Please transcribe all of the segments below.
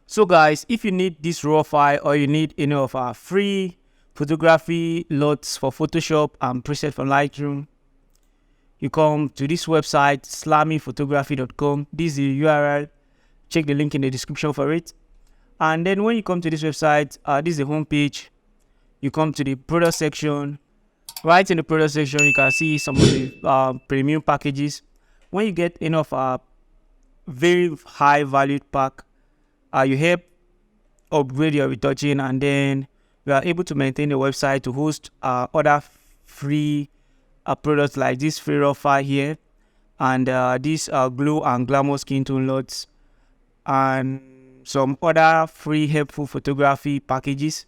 So guys, if you need this raw file or you need any of our free photography LUTs for Photoshop and preset from Lightroom, you come to this website, slammyphotography.com. This is the URL. Check the link in the description for it. And then when you come to this website, this is the home page. You come to the product section. Right in the product section, you can see some of the premium packages. When you get enough very high valued pack, you help upgrade your retouching, and then you are able to maintain the website to host other free products like this free raw file here, and these glow and glamour skin tone LUTs, and some other free helpful photography packages.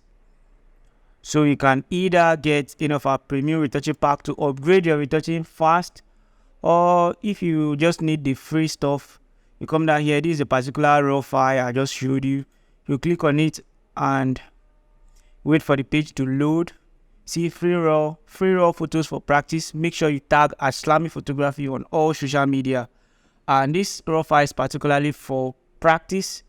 So you can either get enough a premium retouching pack to upgrade your retouching fast, or if you just need the free stuff, you come down here. This is a particular raw file I just showed you. You click on it and wait for the page to load. See free raw photos for practice. Make sure you tag at Slammy Photography on all social media. And this raw file is particularly for practice.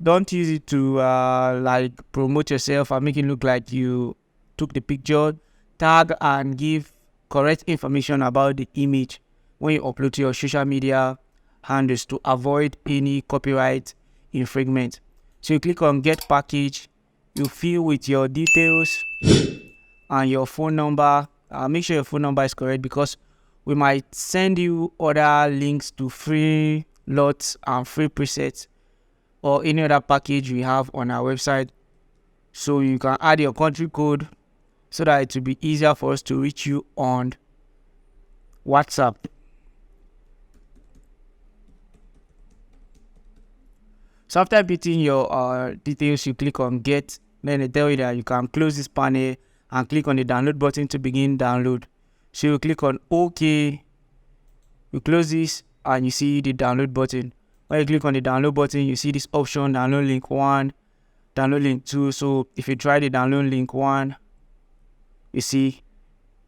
Don't use it to like promote yourself and make it look like you took the picture. Tag and give correct information about the image when you upload to your social media handles to avoid any copyright infringement. So you click on get package, you fill with your details and your phone number. Make sure your phone number is correct, because we might send you other links to free LUTs and free presets or any other package we have on our website. So you can add your country code so that it will be easier for us to reach you on WhatsApp. So after inputting your details, you click on get. Then they tell you that you can close this panel and click on the download button to begin download. So you click on OK. You close this and you see the download button. When you click on the download button, you see this option: download link 1, download link 2. So if you try the download link 1, you see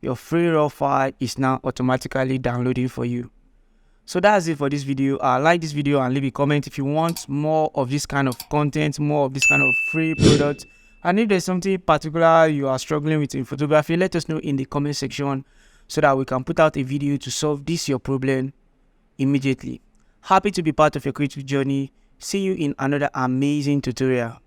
your free raw file is now automatically downloading for you. So that's it for this video. Like this video and leave a comment if you want more of this kind of content, more of this kind of free products. And if there's something particular you are struggling with in photography, let us know in the comment section so that we can put out a video to solve this your problem immediately. Happy to be part of your creative journey. See you in another amazing tutorial.